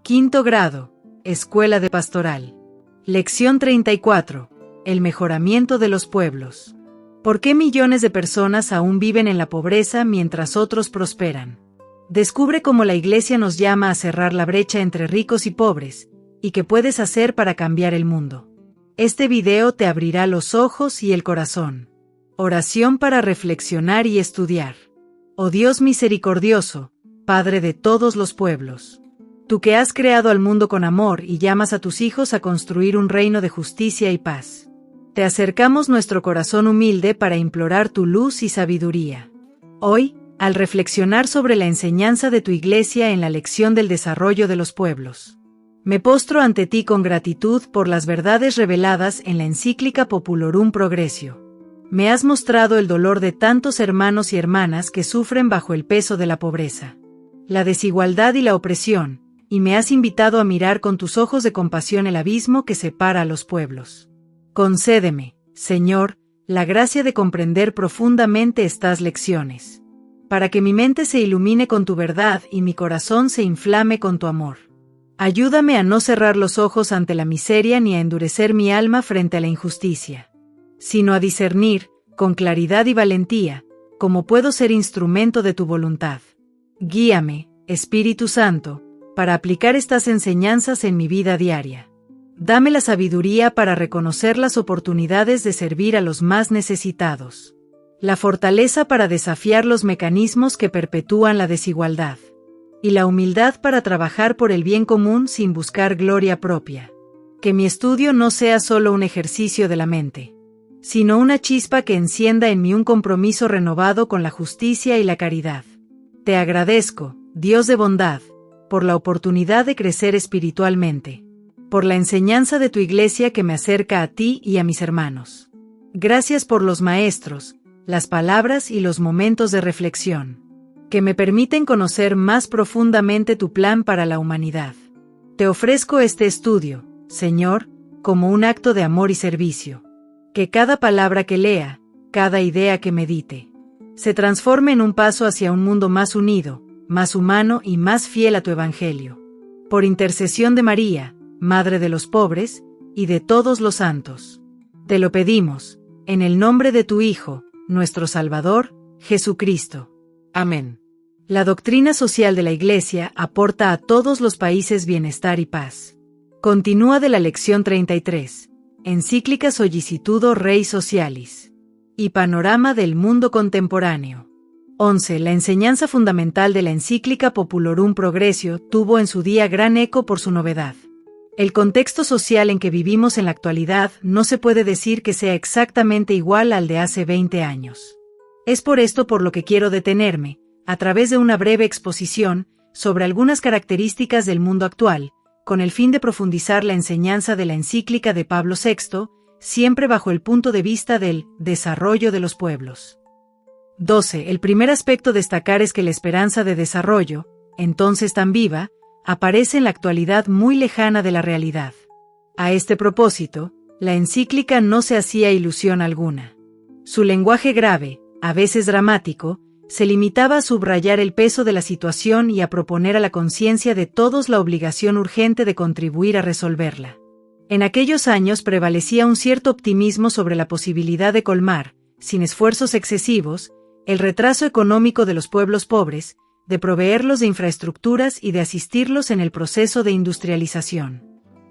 Quinto grado, Escuela de Pastoral. Lección 34. El mejoramiento de los pueblos. ¿Por qué millones de personas aún viven en la pobreza mientras otros prosperan? Descubre cómo la Iglesia nos llama a cerrar la brecha entre ricos y pobres, y qué puedes hacer para cambiar el mundo. Este video te abrirá los ojos y el corazón. Oración para reflexionar y estudiar. Oh Dios misericordioso, Padre de todos los pueblos. Tú que has creado al mundo con amor y llamas a tus hijos a construir un reino de justicia y paz. Te acercamos nuestro corazón humilde para implorar tu luz y sabiduría. Hoy, al reflexionar sobre la enseñanza de tu Iglesia en la lección del desarrollo de los pueblos, me postro ante ti con gratitud por las verdades reveladas en la encíclica Populorum Progressio. Me has mostrado el dolor de tantos hermanos y hermanas que sufren bajo el peso de la pobreza, la desigualdad y la opresión, y me has invitado a mirar con tus ojos de compasión el abismo que separa a los pueblos. Concédeme, Señor, la gracia de comprender profundamente estas lecciones, para que mi mente se ilumine con tu verdad y mi corazón se inflame con tu amor. Ayúdame a no cerrar los ojos ante la miseria ni a endurecer mi alma frente a la injusticia, sino a discernir, con claridad y valentía, cómo puedo ser instrumento de tu voluntad. Guíame, Espíritu Santo, para aplicar estas enseñanzas en mi vida diaria. Dame la sabiduría para reconocer las oportunidades de servir a los más necesitados, la fortaleza para desafiar los mecanismos que perpetúan la desigualdad, y la humildad para trabajar por el bien común sin buscar gloria propia. Que mi estudio no sea solo un ejercicio de la mente, sino una chispa que encienda en mí un compromiso renovado con la justicia y la caridad. Te agradezco, Dios de bondad, por la oportunidad de crecer espiritualmente, por la enseñanza de tu Iglesia que me acerca a ti y a mis hermanos. Gracias por los maestros, las palabras y los momentos de reflexión, que me permiten conocer más profundamente tu plan para la humanidad. Te ofrezco este estudio, Señor, como un acto de amor y servicio. Que cada palabra que lea, cada idea que medite, se transforme en un paso hacia un mundo más unido, más humano y más fiel a tu Evangelio. Por intercesión de María, Madre de los pobres, y de todos los santos. Te lo pedimos, en el nombre de tu Hijo, nuestro Salvador, Jesucristo. Amén. La doctrina social de la Iglesia aporta a todos los países bienestar y paz. Continúa de la lección 33, Encíclica Sollicitudo Rei Socialis. Y panorama del mundo contemporáneo. 11. La enseñanza fundamental de la encíclica Populorum Progressio tuvo en su día gran eco por su novedad. El contexto social en que vivimos en la actualidad no se puede decir que sea exactamente igual al de hace 20 años. Es por esto por lo que quiero detenerme, a través de una breve exposición, sobre algunas características del mundo actual, con el fin de profundizar la enseñanza de la encíclica de Pablo VI, siempre bajo el punto de vista del desarrollo de los pueblos. 12. El primer aspecto a destacar es que la esperanza de desarrollo, entonces tan viva, aparece en la actualidad muy lejana de la realidad. A este propósito, la encíclica no se hacía ilusión alguna. Su lenguaje grave, a veces dramático, se limitaba a subrayar el peso de la situación y a proponer a la conciencia de todos la obligación urgente de contribuir a resolverla. En aquellos años prevalecía un cierto optimismo sobre la posibilidad de colmar, sin esfuerzos excesivos, el retraso económico de los pueblos pobres, de proveerlos de infraestructuras y de asistirlos en el proceso de industrialización.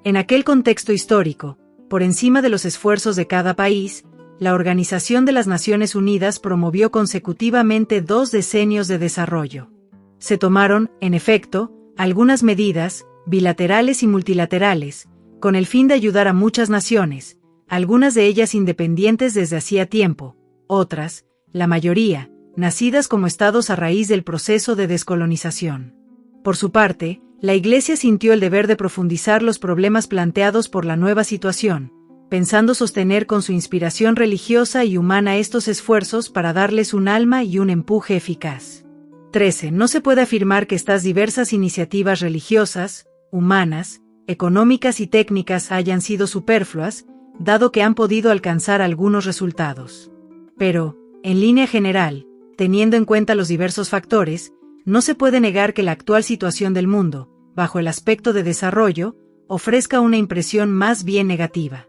En aquel contexto histórico, por encima de los esfuerzos de cada país, la Organización de las Naciones Unidas promovió consecutivamente 2 decenios de desarrollo. Se tomaron, en efecto, algunas medidas, bilaterales y multilaterales, con el fin de ayudar a muchas naciones, algunas de ellas independientes desde hacía tiempo, otras, la mayoría, nacidas como estados a raíz del proceso de descolonización. Por su parte, la Iglesia sintió el deber de profundizar los problemas planteados por la nueva situación, pensando sostener con su inspiración religiosa y humana estos esfuerzos para darles un alma y un empuje eficaz. 13. No se puede afirmar que estas diversas iniciativas religiosas, humanas, económicas y técnicas hayan sido superfluas, dado que han podido alcanzar algunos resultados. Pero, en línea general, teniendo en cuenta los diversos factores, no se puede negar que la actual situación del mundo, bajo el aspecto de desarrollo, ofrezca una impresión más bien negativa.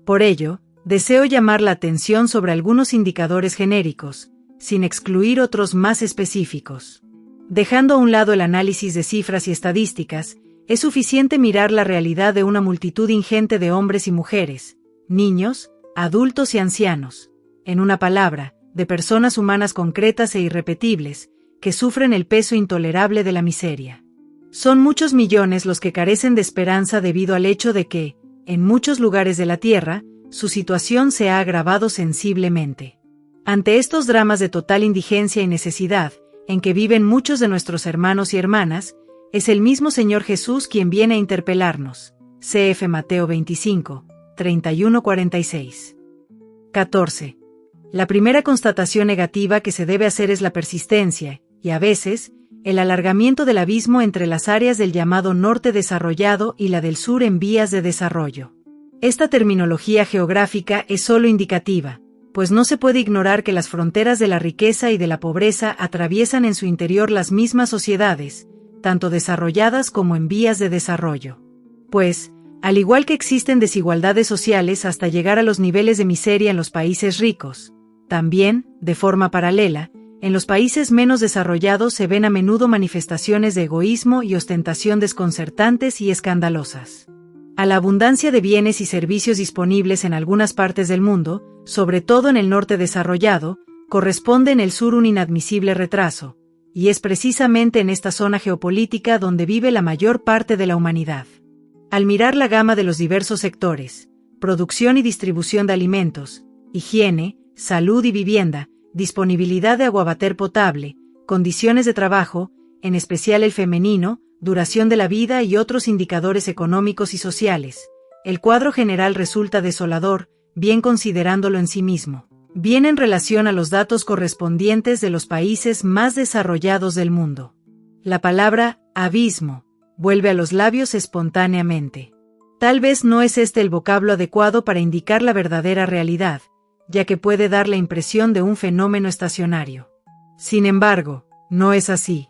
Por ello, deseo llamar la atención sobre algunos indicadores genéricos, sin excluir otros más específicos. Dejando a un lado el análisis de cifras y estadísticas, es suficiente mirar la realidad de una multitud ingente de hombres y mujeres, niños, adultos y ancianos, en una palabra, de personas humanas concretas e irrepetibles, que sufren el peso intolerable de la miseria. Son muchos millones los que carecen de esperanza debido al hecho de que, en muchos lugares de la Tierra, su situación se ha agravado sensiblemente. Ante estos dramas de total indigencia y necesidad, en que viven muchos de nuestros hermanos y hermanas, es el mismo Señor Jesús quien viene a interpelarnos. Cf. Mateo 25, 31-46. 14. La primera constatación negativa que se debe hacer es la persistencia, y a veces, el alargamiento del abismo entre las áreas del llamado norte desarrollado y la del sur en vías de desarrollo. Esta terminología geográfica es solo indicativa, pues no se puede ignorar que las fronteras de la riqueza y de la pobreza atraviesan en su interior las mismas sociedades, tanto desarrolladas como en vías de desarrollo. Pues, al igual que existen desigualdades sociales hasta llegar a los niveles de miseria en los países ricos, también, de forma paralela, en los países menos desarrollados se ven a menudo manifestaciones de egoísmo y ostentación desconcertantes y escandalosas. A la abundancia de bienes y servicios disponibles en algunas partes del mundo, sobre todo en el norte desarrollado, corresponde en el sur un inadmisible retraso, y es precisamente en esta zona geopolítica donde vive la mayor parte de la humanidad. Al mirar la gama de los diversos sectores, producción y distribución de alimentos, higiene, salud y vivienda, disponibilidad de aguabater potable, condiciones de trabajo, en especial el femenino, duración de la vida y otros indicadores económicos y sociales, el cuadro general resulta desolador, bien considerándolo en sí mismo, bien en relación a los datos correspondientes de los países más desarrollados del mundo. La palabra abismo vuelve a los labios espontáneamente. Tal vez no es este el vocablo adecuado para indicar la verdadera realidad, ya que puede dar la impresión de un fenómeno estacionario. Sin embargo, no es así.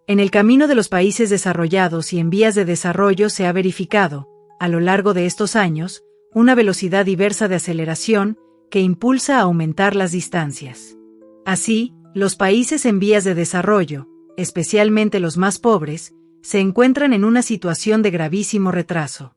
En el camino de los países desarrollados y en vías de desarrollo se ha verificado, a lo largo de estos años, una velocidad diversa de aceleración que impulsa a aumentar las distancias. Así, los países en vías de desarrollo, especialmente los más pobres, se encuentran en una situación de gravísimo retraso.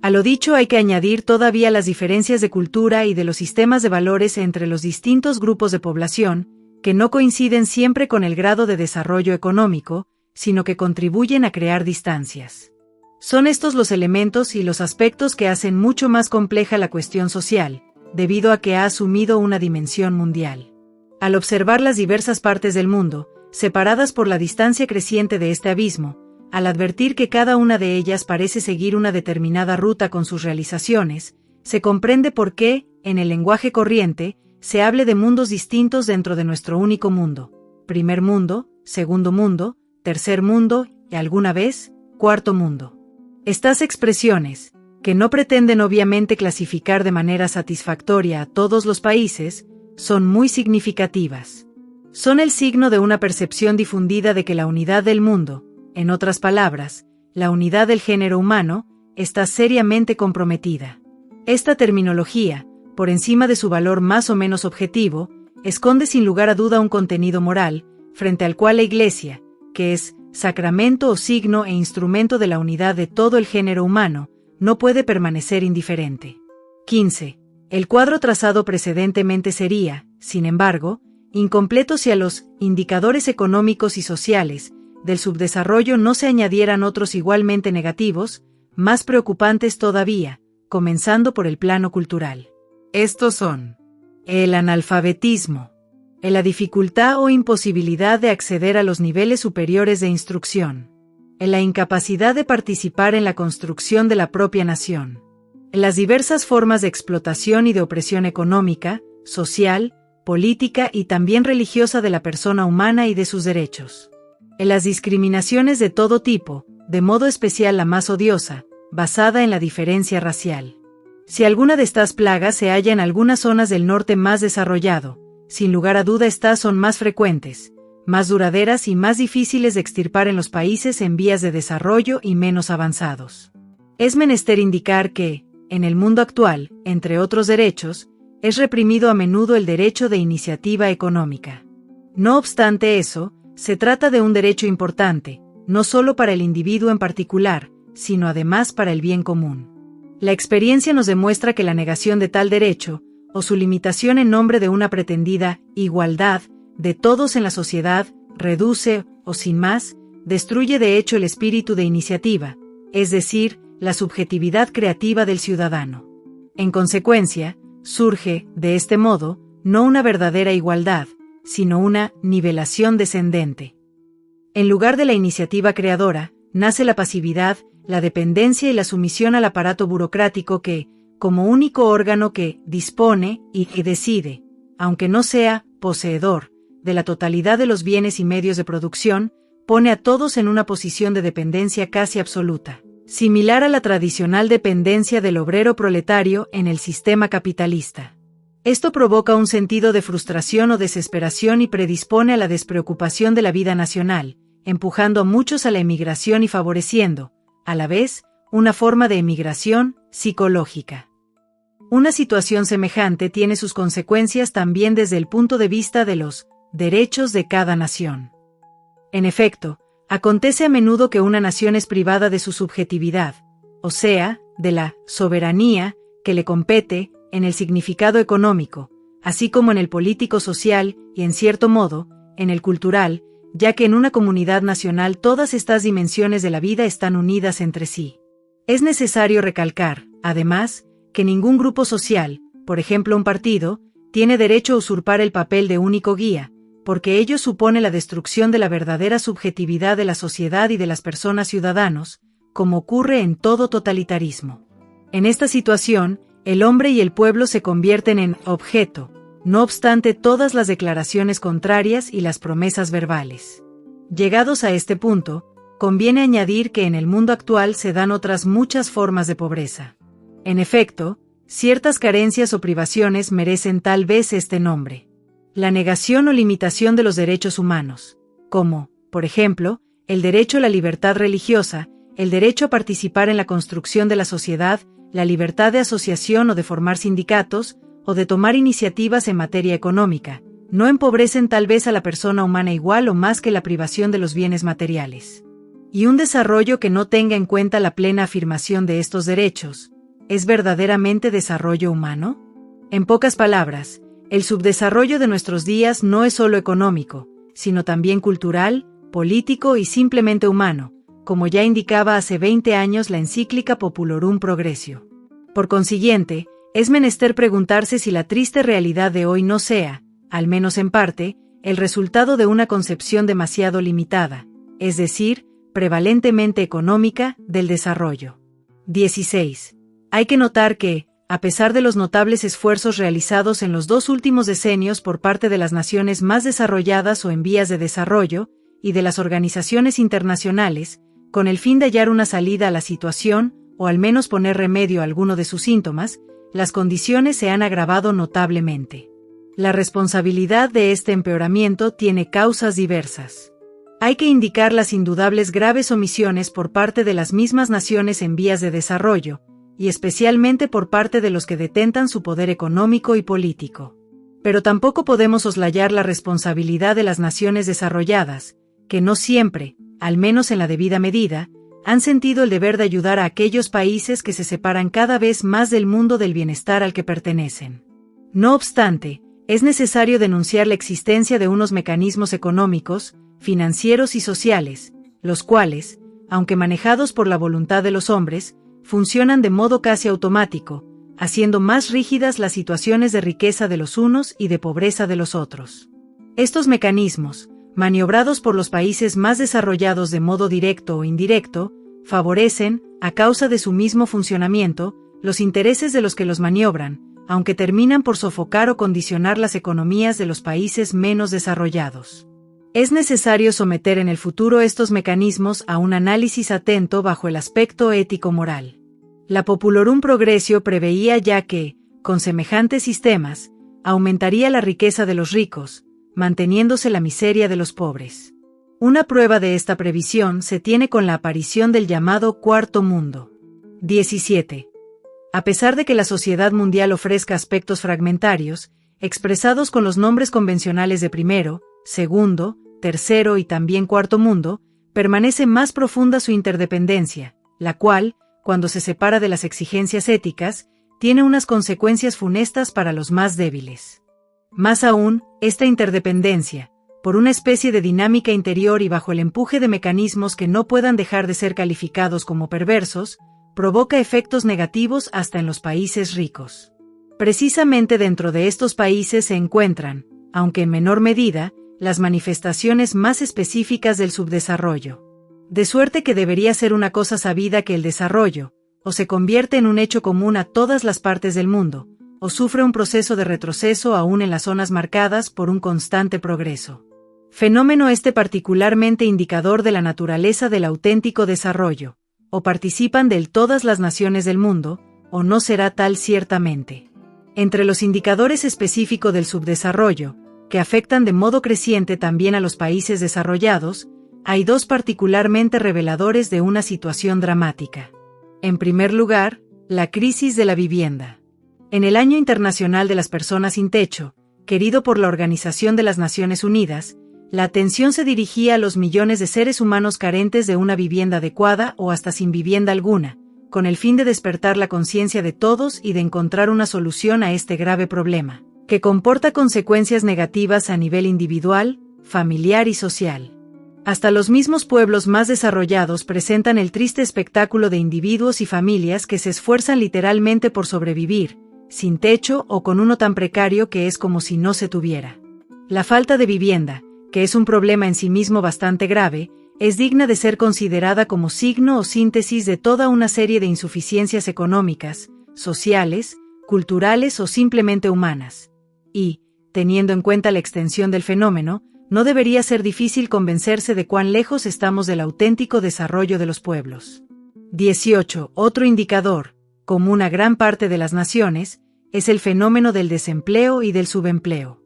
A lo dicho hay que añadir todavía las diferencias de cultura y de los sistemas de valores entre los distintos grupos de población, que no coinciden siempre con el grado de desarrollo económico, sino que contribuyen a crear distancias. Son estos los elementos y los aspectos que hacen mucho más compleja la cuestión social, debido a que ha asumido una dimensión mundial. Al observar las diversas partes del mundo, separadas por la distancia creciente de este abismo, al advertir que cada una de ellas parece seguir una determinada ruta con sus realizaciones, se comprende por qué, en el lenguaje corriente, se hable de mundos distintos dentro de nuestro único mundo: primer mundo, segundo mundo, tercer mundo y alguna vez, cuarto mundo. Estas expresiones, que no pretenden obviamente clasificar de manera satisfactoria a todos los países, son muy significativas. Son el signo de una percepción difundida de que la unidad del mundo, en otras palabras, la unidad del género humano, está seriamente comprometida. Esta terminología, por encima de su valor más o menos objetivo, esconde sin lugar a duda un contenido moral, frente al cual la Iglesia, que es sacramento o signo e instrumento de la unidad de todo el género humano, no puede permanecer indiferente. 15. El cuadro trazado precedentemente sería, sin embargo, incompleto si a los indicadores económicos y sociales del subdesarrollo no se añadieran otros igualmente negativos, más preocupantes todavía, comenzando por el plano cultural. Estos son: el analfabetismo, la dificultad o imposibilidad de acceder a los niveles superiores de instrucción, la incapacidad de participar en la construcción de la propia nación, las diversas formas de explotación y de opresión económica, social, política y también religiosa de la persona humana y de sus derechos, las discriminaciones de todo tipo, de modo especial la más odiosa, basada en la diferencia racial. Si alguna de estas plagas se halla en algunas zonas del norte más desarrollado, sin lugar a duda estas son más frecuentes, más duraderas y más difíciles de extirpar en los países en vías de desarrollo y menos avanzados. Es menester indicar que, en el mundo actual, entre otros derechos, es reprimido a menudo el derecho de iniciativa económica. No obstante eso, se trata de un derecho importante, no solo para el individuo en particular, sino además para el bien común. La experiencia nos demuestra que la negación de tal derecho, o su limitación en nombre de una pretendida igualdad de todos en la sociedad, reduce, o sin más, destruye de hecho el espíritu de iniciativa, es decir, la subjetividad creativa del ciudadano. En consecuencia, surge, de este modo, no una verdadera igualdad, sino una nivelación descendente. En lugar de la iniciativa creadora, nace la pasividad, la dependencia y la sumisión al aparato burocrático que, como único órgano que dispone y decide, aunque no sea poseedor, de la totalidad de los bienes y medios de producción, pone a todos en una posición de dependencia casi absoluta, similar a la tradicional dependencia del obrero proletario en el sistema capitalista. Esto provoca un sentido de frustración o desesperación y predispone a la despreocupación de la vida nacional, empujando a muchos a la emigración y favoreciendo, a la vez, una forma de emigración psicológica. Una situación semejante tiene sus consecuencias también desde el punto de vista de los derechos de cada nación. En efecto, acontece a menudo que una nación es privada de su subjetividad, o sea, de la soberanía que le compete en el significado económico, así como en el político-social y, en cierto modo, en el cultural, ya que en una comunidad nacional todas estas dimensiones de la vida están unidas entre sí. Es necesario recalcar, además, que ningún grupo social, por ejemplo un partido, tiene derecho a usurpar el papel de único guía, porque ello supone la destrucción de la verdadera subjetividad de la sociedad y de las personas ciudadanos, como ocurre en todo totalitarismo. En esta situación, el hombre y el pueblo se convierten en objeto, no obstante todas las declaraciones contrarias y las promesas verbales. Llegados a este punto, conviene añadir que en el mundo actual se dan otras muchas formas de pobreza. En efecto, ciertas carencias o privaciones merecen tal vez este nombre. La negación o limitación de los derechos humanos, como, por ejemplo, el derecho a la libertad religiosa, el derecho a participar en la construcción de la sociedad, la libertad de asociación o de formar sindicatos, o de tomar iniciativas en materia económica, no empobrecen tal vez a la persona humana igual o más que la privación de los bienes materiales. Y un desarrollo que no tenga en cuenta la plena afirmación de estos derechos, ¿es verdaderamente desarrollo humano? En pocas palabras, el subdesarrollo de nuestros días no es solo económico, sino también cultural, político y simplemente humano, como ya indicaba hace 20 años la encíclica Populorum Progressio. Por consiguiente, es menester preguntarse si la triste realidad de hoy no sea, al menos en parte, el resultado de una concepción demasiado limitada, es decir, prevalentemente económica, del desarrollo. 16. Hay que notar que, a pesar de los notables esfuerzos realizados en los 2 últimos decenios por parte de las naciones más desarrolladas o en vías de desarrollo, y de las organizaciones internacionales, con el fin de hallar una salida a la situación, o al menos poner remedio a alguno de sus síntomas, las condiciones se han agravado notablemente. La responsabilidad de este empeoramiento tiene causas diversas. Hay que indicar las indudables graves omisiones por parte de las mismas naciones en vías de desarrollo, y especialmente por parte de los que detentan su poder económico y político. Pero tampoco podemos soslayar la responsabilidad de las naciones desarrolladas, que no siempre, al menos en la debida medida, han sentido el deber de ayudar a aquellos países que se separan cada vez más del mundo del bienestar al que pertenecen. No obstante, es necesario denunciar la existencia de unos mecanismos económicos, financieros y sociales, los cuales, aunque manejados por la voluntad de los hombres, funcionan de modo casi automático, haciendo más rígidas las situaciones de riqueza de los unos y de pobreza de los otros. Estos mecanismos, maniobrados por los países más desarrollados de modo directo o indirecto, favorecen, a causa de su mismo funcionamiento, los intereses de los que los maniobran, aunque terminan por sofocar o condicionar las economías de los países menos desarrollados. Es necesario someter en el futuro estos mecanismos a un análisis atento bajo el aspecto ético-moral. La Populorum Progressio preveía ya que, con semejantes sistemas, aumentaría la riqueza de los ricos, manteniéndose la miseria de los pobres. Una prueba de esta previsión se tiene con la aparición del llamado Cuarto Mundo. 17. A pesar de que la sociedad mundial ofrezca aspectos fragmentarios, expresados con los nombres convencionales de primero, segundo, tercero y también cuarto mundo, permanece más profunda su interdependencia, la cual, cuando se separa de las exigencias éticas, tiene unas consecuencias funestas para los más débiles. Más aún, esta interdependencia, por una especie de dinámica interior y bajo el empuje de mecanismos que no puedan dejar de ser calificados como perversos, provoca efectos negativos hasta en los países ricos. Precisamente dentro de estos países se encuentran, aunque en menor medida, las manifestaciones más específicas del subdesarrollo. De suerte que debería ser una cosa sabida que el desarrollo, o se convierte en un hecho común a todas las partes del mundo, o sufre un proceso de retroceso aún en las zonas marcadas por un constante progreso. Fenómeno este particularmente indicador de la naturaleza del auténtico desarrollo, o participan de él todas las naciones del mundo, o no será tal ciertamente. Entre los indicadores específicos del subdesarrollo, que afectan de modo creciente también a los países desarrollados, hay dos particularmente reveladores de una situación dramática. En primer lugar, la crisis de la vivienda. En el Año Internacional de las Personas sin Techo, querido por la Organización de las Naciones Unidas, la atención se dirigía a los millones de seres humanos carentes de una vivienda adecuada o hasta sin vivienda alguna, con el fin de despertar la conciencia de todos y de encontrar una solución a este grave problema, que comporta consecuencias negativas a nivel individual, familiar y social. Hasta los mismos pueblos más desarrollados presentan el triste espectáculo de individuos y familias que se esfuerzan literalmente por sobrevivir, sin techo o con uno tan precario que es como si no se tuviera. La falta de vivienda, que es un problema en sí mismo bastante grave, es digna de ser considerada como signo o síntesis de toda una serie de insuficiencias económicas, sociales, culturales o simplemente humanas. Y, teniendo en cuenta la extensión del fenómeno, no debería ser difícil convencerse de cuán lejos estamos del auténtico desarrollo de los pueblos. 18. Otro indicador, común a gran parte de las naciones, es el fenómeno del desempleo y del subempleo.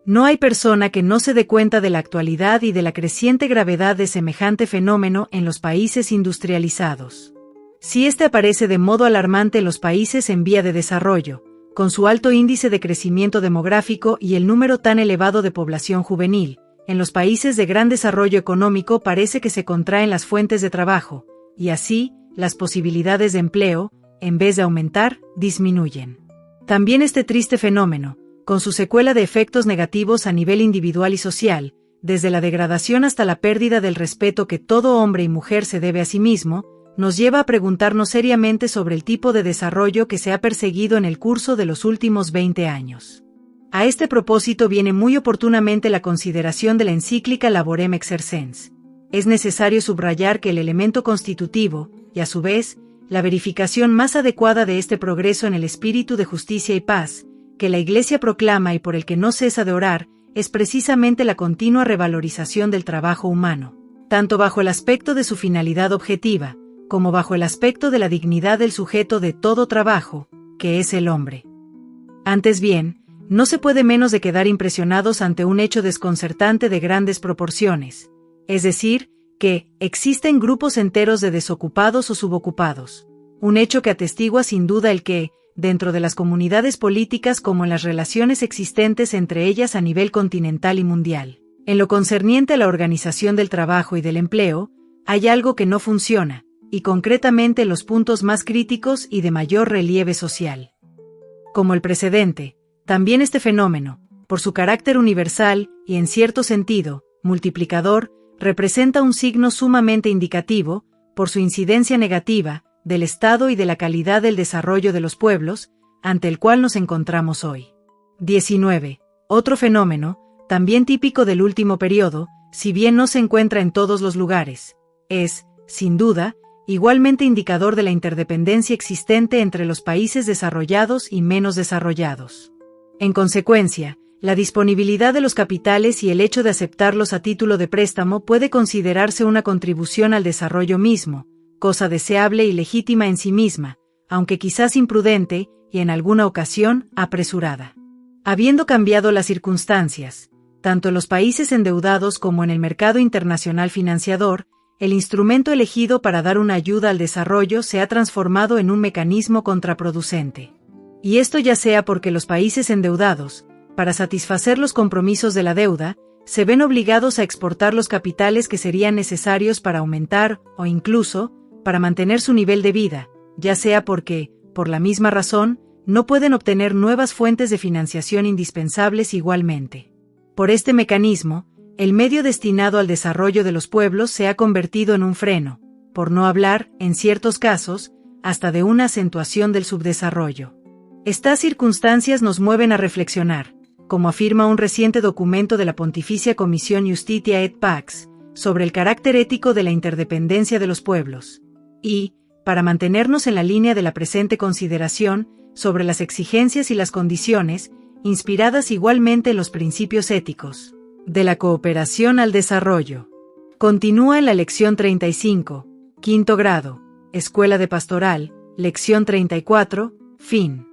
No hay persona que no se dé cuenta de la actualidad y de la creciente gravedad de semejante fenómeno en los países industrializados. Si este aparece de modo alarmante en los países en vía de desarrollo, con su alto índice de crecimiento demográfico y el número tan elevado de población juvenil, en los países de gran desarrollo económico parece que se contraen las fuentes de trabajo, y así, las posibilidades de empleo, en vez de aumentar, disminuyen. También este triste fenómeno, con su secuela de efectos negativos a nivel individual y social, desde la degradación hasta la pérdida del respeto que todo hombre y mujer se debe a sí mismo, nos lleva a preguntarnos seriamente sobre el tipo de desarrollo que se ha perseguido en el curso de los últimos 20 años. A este propósito viene muy oportunamente la consideración de la encíclica Laborem Exercens. Es necesario subrayar que el elemento constitutivo, y a su vez, la verificación más adecuada de este progreso en el espíritu de justicia y paz, que la Iglesia proclama y por el que no cesa de orar, es precisamente la continua revalorización del trabajo humano, tanto bajo el aspecto de su finalidad objetiva, como bajo el aspecto de la dignidad del sujeto de todo trabajo, que es el hombre. Antes bien, no se puede menos de quedar impresionados ante un hecho desconcertante de grandes proporciones, es decir, que existen grupos enteros de desocupados o subocupados, un hecho que atestigua sin duda el que, dentro de las comunidades políticas como en las relaciones existentes entre ellas a nivel continental y mundial, en lo concerniente a la organización del trabajo y del empleo, hay algo que no funciona, y concretamente en los puntos más críticos y de mayor relieve social. Como el precedente, también este fenómeno, por su carácter universal y en cierto sentido, multiplicador, representa un signo sumamente indicativo, por su incidencia negativa, del estado y de la calidad del desarrollo de los pueblos, ante el cual nos encontramos hoy. 19. Otro fenómeno, también típico del último periodo, si bien no se encuentra en todos los lugares, es, sin duda, igualmente indicador de la interdependencia existente entre los países desarrollados y menos desarrollados. En consecuencia, la disponibilidad de los capitales y el hecho de aceptarlos a título de préstamo puede considerarse una contribución al desarrollo mismo, cosa deseable y legítima en sí misma, aunque quizás imprudente y en alguna ocasión apresurada. Habiendo cambiado las circunstancias, tanto en los países endeudados como en el mercado internacional financiador, el instrumento elegido para dar una ayuda al desarrollo se ha transformado en un mecanismo contraproducente. Y esto ya sea porque los países endeudados, para satisfacer los compromisos de la deuda, se ven obligados a exportar los capitales que serían necesarios para aumentar, o incluso, para mantener su nivel de vida, ya sea porque, por la misma razón, no pueden obtener nuevas fuentes de financiación indispensables igualmente. Por este mecanismo, el medio destinado al desarrollo de los pueblos se ha convertido en un freno, por no hablar, en ciertos casos, hasta de una acentuación del subdesarrollo. Estas circunstancias nos mueven a reflexionar, como afirma un reciente documento de la Pontificia Comisión Justitia et Pax, sobre el carácter ético de la interdependencia de los pueblos. Y, para mantenernos en la línea de la presente consideración, sobre las exigencias y las condiciones, inspiradas igualmente en los principios éticos de la cooperación al desarrollo. Continúa en la lección 35, quinto grado, Escuela de Pastoral, lección 34, fin.